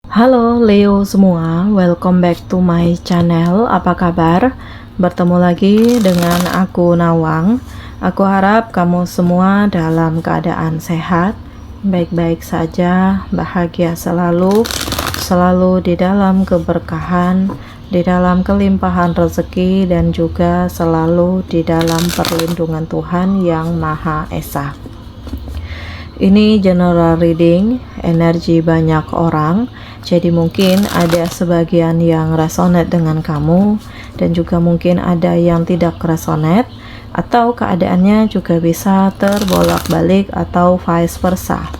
Halo Leo semua, welcome back to my channel. Apa kabar? Bertemu lagi dengan aku Nawang. Aku harap kamu semua dalam keadaan sehat, baik-baik saja, bahagia selalu, selalu di dalam keberkahan, di dalam kelimpahan rezeki, dan juga selalu di dalam perlindungan Tuhan yang Maha Esa. Ini general reading, energi banyak orang, jadi mungkin ada sebagian yang resonate dengan kamu, dan juga mungkin ada yang tidak resonate, atau keadaannya juga bisa terbolak-balik atau vice versa.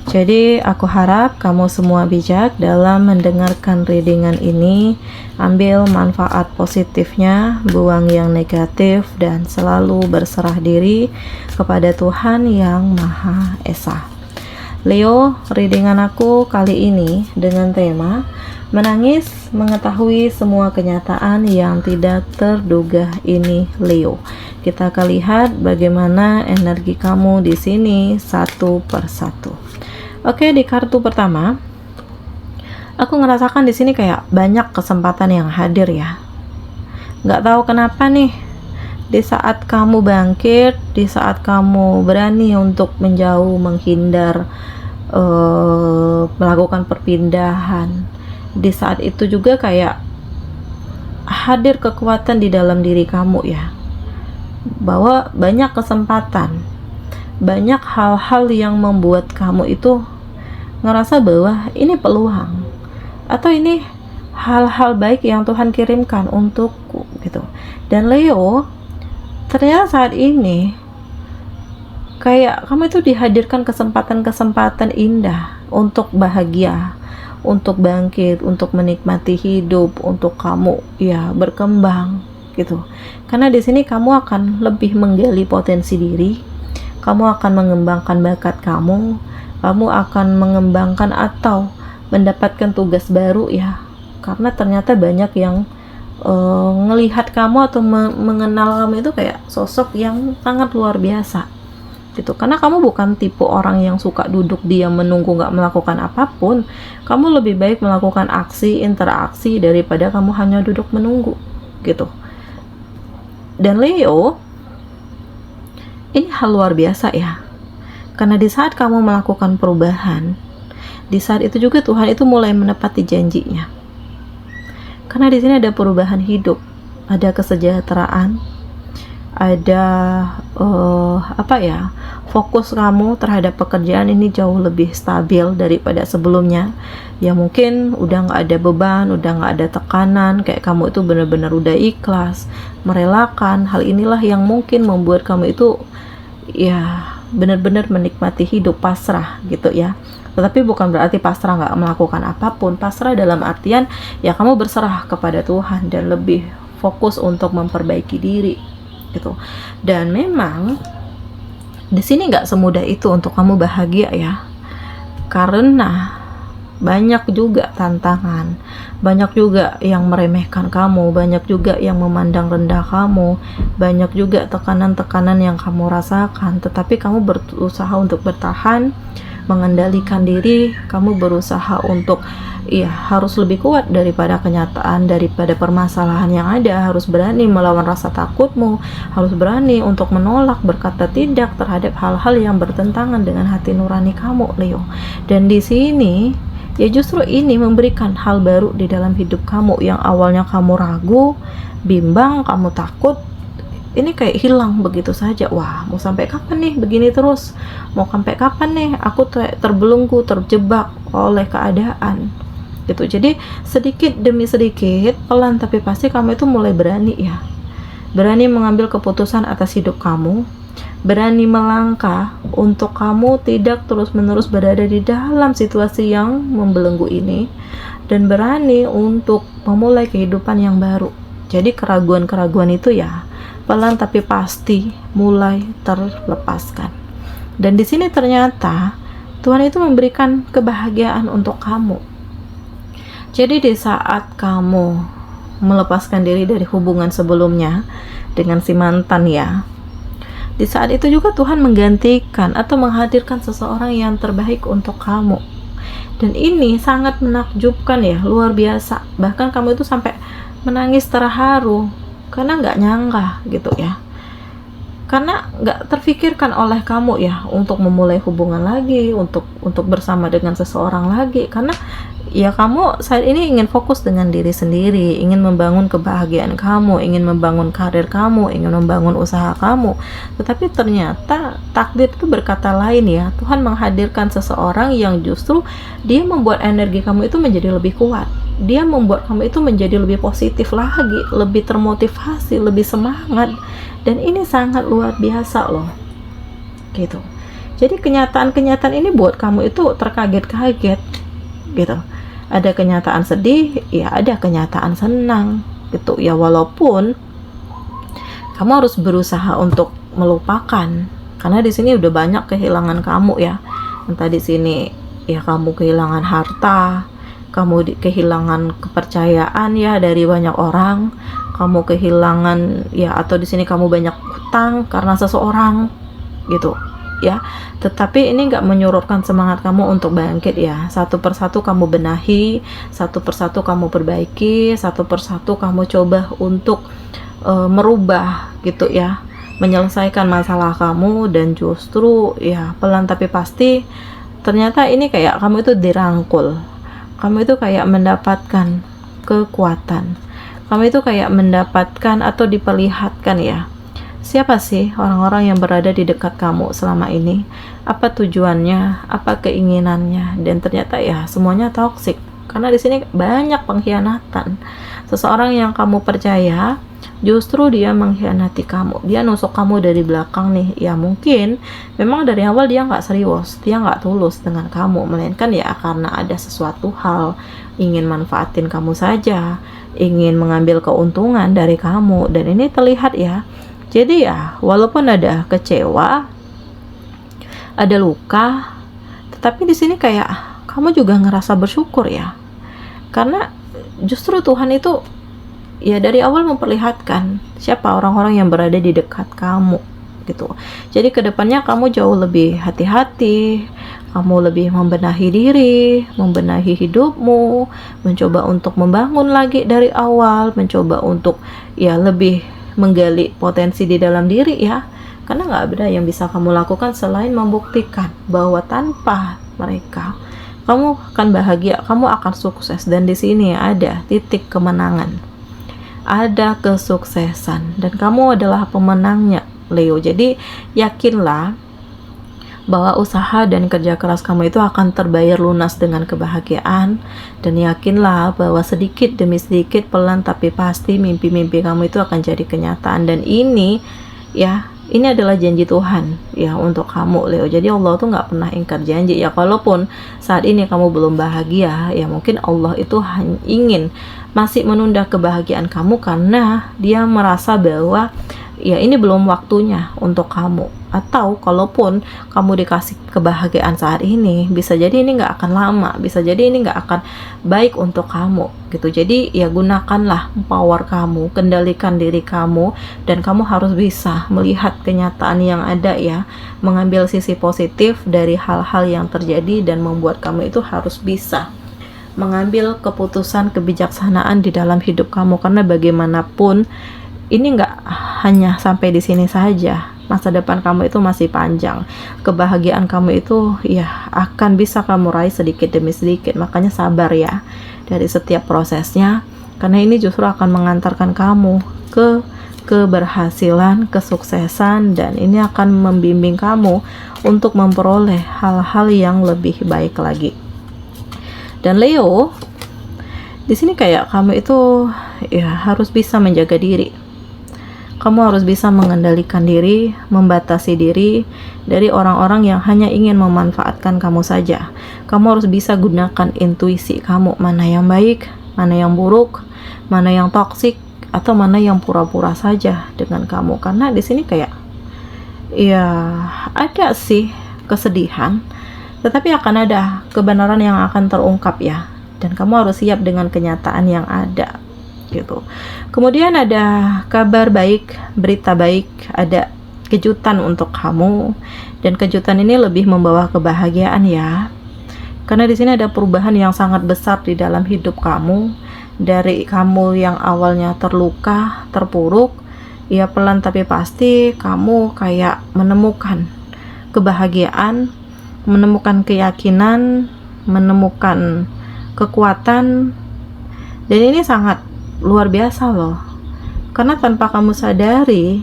Jadi aku harap kamu semua bijak dalam mendengarkan readingan ini, ambil manfaat positifnya, buang yang negatif, dan selalu berserah diri kepada Tuhan yang Maha Esa. Leo, readingan aku kali ini dengan tema menangis mengetahui semua kenyataan yang tidak terduga ini Leo. Kita akan lihat bagaimana energi kamu di sini satu persatu. Oke, di kartu pertama, aku ngerasakan di sini kayak banyak kesempatan yang hadir ya. Nggak tahu kenapa nih, di saat kamu bangkit, di saat kamu berani untuk menjauh, menghindar, melakukan perpindahan, di saat itu juga kayak hadir kekuatan di dalam diri kamu ya, bahwa banyak kesempatan, banyak hal-hal yang membuat kamu itu ngerasa bahwa ini peluang atau ini hal-hal baik yang Tuhan kirimkan untukku gitu. Dan Leo, ternyata saat ini kayak kamu itu dihadirkan kesempatan-kesempatan indah untuk bahagia, untuk bangkit, untuk menikmati hidup, untuk kamu ya berkembang gitu. Karena di sini kamu akan lebih menggali potensi diri, kamu akan mengembangkan bakat kamu akan mengembangkan atau mendapatkan tugas baru ya. Karena ternyata banyak yang ngelihat kamu atau mengenal kamu itu kayak sosok yang sangat luar biasa gitu. Karena kamu bukan tipe orang yang suka duduk diam menunggu gak melakukan apapun. Kamu lebih baik melakukan aksi, interaksi daripada kamu hanya duduk menunggu gitu. Dan Leo, ini hal luar biasa ya. Karena di saat kamu melakukan perubahan, di saat itu juga Tuhan itu mulai menepati janjinya. Karena di sini ada perubahan hidup, ada kesejahteraan, ada fokus kamu terhadap pekerjaan ini jauh lebih stabil daripada sebelumnya. Ya mungkin udah nggak ada beban, udah nggak ada tekanan, kayak kamu itu benar-benar udah ikhlas, merelakan. Hal inilah yang mungkin membuat kamu itu ya benar-benar menikmati hidup, pasrah gitu ya. Tetapi bukan berarti pasrah nggak melakukan apapun. Pasrah dalam artian ya kamu berserah kepada Tuhan dan lebih fokus untuk memperbaiki diri gitu. Dan memang di sini nggak semudah itu untuk kamu bahagia ya, karena banyak juga tantangan, banyak juga yang meremehkan kamu, banyak juga yang memandang rendah kamu, banyak juga tekanan-tekanan yang kamu rasakan. Tetapi kamu berusaha untuk bertahan, mengendalikan diri, kamu berusaha untuk harus lebih kuat daripada kenyataan, daripada permasalahan yang ada. Harus berani melawan rasa takutmu, harus berani untuk menolak, berkata tidak terhadap hal-hal yang bertentangan dengan hati nurani kamu, Leo. Dan di sini ya justru ini memberikan hal baru di dalam hidup kamu. Yang awalnya kamu ragu, bimbang, kamu takut, ini kayak hilang begitu saja. Wah, mau sampai kapan nih begini terus? Mau sampai kapan nih aku terbelenggu, terjebak oleh keadaan gitu. Jadi sedikit demi sedikit, pelan tapi pasti kamu itu mulai berani ya, berani mengambil keputusan atas hidup kamu, berani melangkah untuk kamu tidak terus-menerus berada di dalam situasi yang membelenggu ini, dan berani untuk memulai kehidupan yang baru. Jadi keraguan-keraguan itu ya pelan tapi pasti mulai terlepaskan. Dan di sini ternyata Tuhan itu memberikan kebahagiaan untuk kamu. Jadi di saat kamu melepaskan diri dari hubungan sebelumnya dengan si mantan ya, di saat itu juga Tuhan menggantikan atau menghadirkan seseorang yang terbaik untuk kamu. Dan ini sangat menakjubkan ya, luar biasa. Bahkan kamu itu sampai menangis terharu karena nggak nyangka gitu ya. Karena nggak terfikirkan oleh kamu ya untuk memulai hubungan lagi, untuk bersama dengan seseorang lagi, karena ya kamu saat ini ingin fokus dengan diri sendiri, ingin membangun kebahagiaan kamu, ingin membangun karir kamu, ingin membangun usaha kamu. Tetapi ternyata takdir itu berkata lain ya. Tuhan menghadirkan seseorang yang justru dia membuat energi kamu itu menjadi lebih kuat, dia membuat kamu itu menjadi lebih positif lagi, lebih termotivasi, lebih semangat. Dan ini sangat luar biasa loh gitu. Jadi kenyataan-kenyataan ini buat kamu itu terkaget-kaget gitu. Ada kenyataan sedih, ya ada kenyataan senang gitu ya. Walaupun kamu harus berusaha untuk melupakan, karena di sini udah banyak kehilangan kamu ya. Entah di sini ya kamu kehilangan harta, kamu kehilangan kepercayaan ya dari banyak orang, kamu kehilangan ya, atau di sini kamu banyak hutang karena seseorang gitu ya. Tetapi ini nggak menyurutkan semangat kamu untuk bangkit ya. Satu persatu kamu benahi, satu persatu kamu perbaiki, satu persatu kamu coba untuk merubah gitu ya, menyelesaikan masalah kamu. Dan justru ya pelan tapi pasti ternyata ini kayak kamu itu dirangkul, kamu itu kayak mendapatkan kekuatan, kamu itu kayak mendapatkan atau diperlihatkan ya, siapa sih orang-orang yang berada di dekat kamu selama ini, apa tujuannya, apa keinginannya. Dan ternyata ya semuanya toksik, karena di sini banyak pengkhianatan. Seseorang yang kamu percaya justru dia mengkhianati kamu, dia nusuk kamu dari belakang nih ya. Mungkin memang dari awal dia nggak serius, dia nggak tulus dengan kamu, melainkan ya karena ada sesuatu hal, ingin manfaatin kamu saja, ingin mengambil keuntungan dari kamu. Dan ini terlihat ya. Jadi ya walaupun ada kecewa, ada luka, tetapi di sini kayak kamu juga ngerasa bersyukur ya, karena justru Tuhan itu ya dari awal memperlihatkan siapa orang-orang yang berada di dekat kamu gitu. Jadi kedepannya kamu jauh lebih hati-hati, kamu lebih membenahi diri, membenahi hidupmu, mencoba untuk membangun lagi dari awal, mencoba untuk ya lebih menggali potensi di dalam diri ya. Karena nggak ada yang bisa kamu lakukan selain membuktikan bahwa tanpa mereka kamu akan bahagia, kamu akan sukses. Dan di sini ada titik kemenangan, ada kesuksesan, dan kamu adalah pemenangnya Leo. Jadi yakinlah bahwa usaha dan kerja keras kamu itu akan terbayar lunas dengan kebahagiaan. Dan yakinlah bahwa sedikit demi sedikit, pelan tapi pasti, mimpi-mimpi kamu itu akan jadi kenyataan. Dan ini ya, ini adalah janji Tuhan ya untuk kamu Leo. Jadi Allah tuh nggak pernah ingkar janji ya. Kalaupun saat ini kamu belum bahagia ya, mungkin Allah itu ingin masih menunda kebahagiaan kamu karena dia merasa bahwa ya ini belum waktunya untuk kamu. Atau kalaupun kamu dikasih kebahagiaan saat ini, bisa jadi ini nggak akan lama, bisa jadi ini nggak akan baik untuk kamu gitu. Jadi ya gunakanlah power kamu, kendalikan diri kamu, dan kamu harus bisa melihat kenyataan yang ada ya, mengambil sisi positif dari hal-hal yang terjadi, dan membuat kamu itu harus bisa mengambil keputusan kebijaksanaan di dalam hidup kamu. Karena bagaimanapun ini nggak hanya sampai di sini saja, masa depan kamu itu masih panjang, kebahagiaan kamu itu ya akan bisa kamu raih sedikit demi sedikit. Makanya sabar ya dari setiap prosesnya, karena ini justru akan mengantarkan kamu ke keberhasilan, kesuksesan, dan ini akan membimbing kamu untuk memperoleh hal-hal yang lebih baik lagi. Dan Leo, di sini kayak kamu itu ya harus bisa menjaga diri. Kamu harus bisa mengendalikan diri, membatasi diri dari orang-orang yang hanya ingin memanfaatkan kamu saja. Kamu harus bisa gunakan intuisi kamu, mana yang baik, mana yang buruk, mana yang toksik, atau mana yang pura-pura saja dengan kamu. Karena di sini kayak ya ada sih kesedihan, tetapi akan ada kebenaran yang akan terungkap ya. Dan kamu harus siap dengan kenyataan yang ada gitu. Kemudian ada kabar baik, berita baik, ada kejutan untuk kamu, dan kejutan ini lebih membawa kebahagiaan ya. Karena di sini ada perubahan yang sangat besar di dalam hidup kamu. Dari kamu yang awalnya terluka, terpuruk, ya pelan tapi pasti kamu kayak menemukan kebahagiaan, menemukan keyakinan, menemukan kekuatan. Dan ini sangat luar biasa loh. Karena tanpa kamu sadari,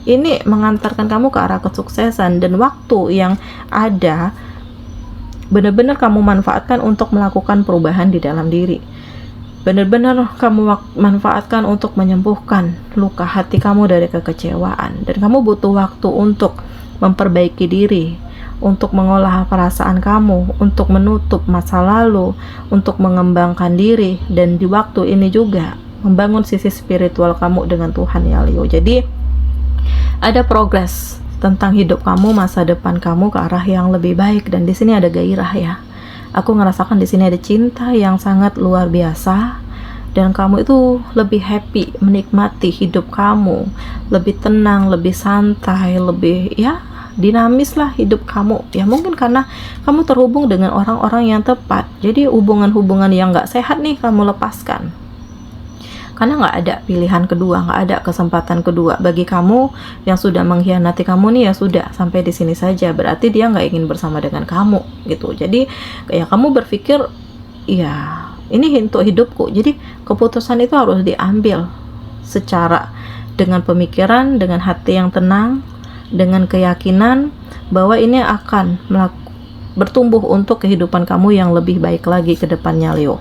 ini mengantarkan kamu ke arah kesuksesan, dan waktu yang ada benar-benar kamu manfaatkan untuk melakukan perubahan di dalam diri. Benar-benar kamu manfaatkan untuk menyembuhkan luka hati kamu dari kekecewaan. Dan kamu butuh waktu untuk memperbaiki diri, untuk mengolah perasaan kamu, untuk menutup masa lalu, untuk mengembangkan diri. Dan di waktu ini juga membangun sisi spiritual kamu dengan Tuhan ya Leo. Jadi ada progres tentang hidup kamu, masa depan kamu ke arah yang lebih baik. Dan di sini ada gairah ya. Aku ngerasakan di sini ada cinta yang sangat luar biasa, dan kamu itu lebih happy menikmati hidup kamu, lebih tenang, lebih santai, lebih ya dinamis lah hidup kamu. Ya mungkin karena kamu terhubung dengan orang-orang yang tepat. Jadi hubungan-hubungan yang gak sehat nih kamu lepaskan. Karena nggak ada pilihan kedua, nggak ada kesempatan kedua bagi kamu yang sudah mengkhianati kamu nih. Ya sudah, sampai di sini saja. Berarti dia nggak ingin bersama dengan kamu gitu. Jadi kayak kamu berpikir, ya ini untuk hidupku. Jadi keputusan itu harus diambil secara dengan pemikiran, dengan hati yang tenang, dengan keyakinan bahwa ini akan bertumbuh untuk kehidupan kamu yang lebih baik lagi ke depannya Leo.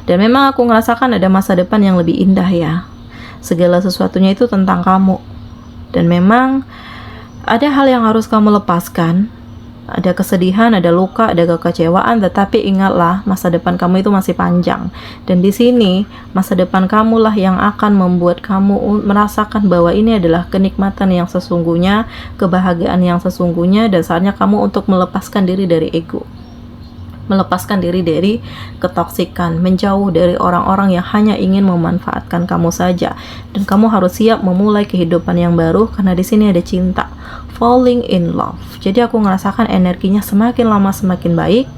Dan memang aku ngerasakan ada masa depan yang lebih indah ya. Segala sesuatunya itu tentang kamu. Dan memang ada hal yang harus kamu lepaskan. Ada kesedihan, ada luka, ada kekecewaan, tetapi ingatlah masa depan kamu itu masih panjang. Dan di sini masa depan kamulah yang akan membuat kamu merasakan bahwa ini adalah kenikmatan yang sesungguhnya, kebahagiaan yang sesungguhnya, dan saatnya kamu untuk melepaskan diri dari ego. Melepaskan diri dari ketoksikan, menjauh dari orang-orang yang hanya ingin memanfaatkan kamu saja. Dan kamu harus siap memulai kehidupan yang baru, karena di sini ada cinta, falling in love. Jadi aku ngerasakan energinya semakin lama semakin baik,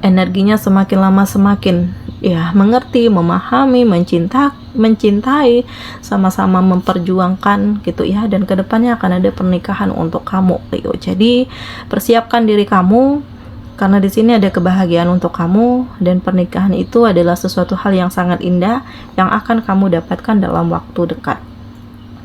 energinya semakin lama semakin ya mengerti, memahami, mencintai, sama-sama memperjuangkan gitu ya. Dan kedepannya akan ada pernikahan untuk kamu Leo. Jadi persiapkan diri kamu, karena di sini ada kebahagiaan untuk kamu, dan pernikahan itu adalah sesuatu hal yang sangat indah yang akan kamu dapatkan dalam waktu dekat.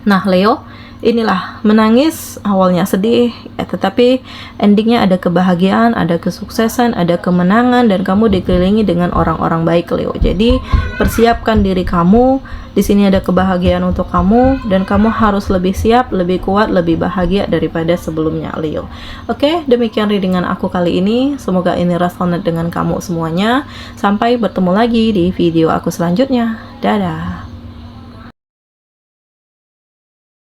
Nah Leo, inilah menangis, awalnya sedih ya, tetapi endingnya ada kebahagiaan, ada kesuksesan, ada kemenangan, dan kamu dikelilingi dengan orang-orang baik Leo. Jadi persiapkan diri kamu, di sini ada kebahagiaan untuk kamu, dan kamu harus lebih siap, lebih kuat, lebih bahagia daripada sebelumnya Leo. Oke, demikian readingan aku kali ini. Semoga ini resonate dengan kamu semuanya. Sampai bertemu lagi di video aku selanjutnya. Dadah.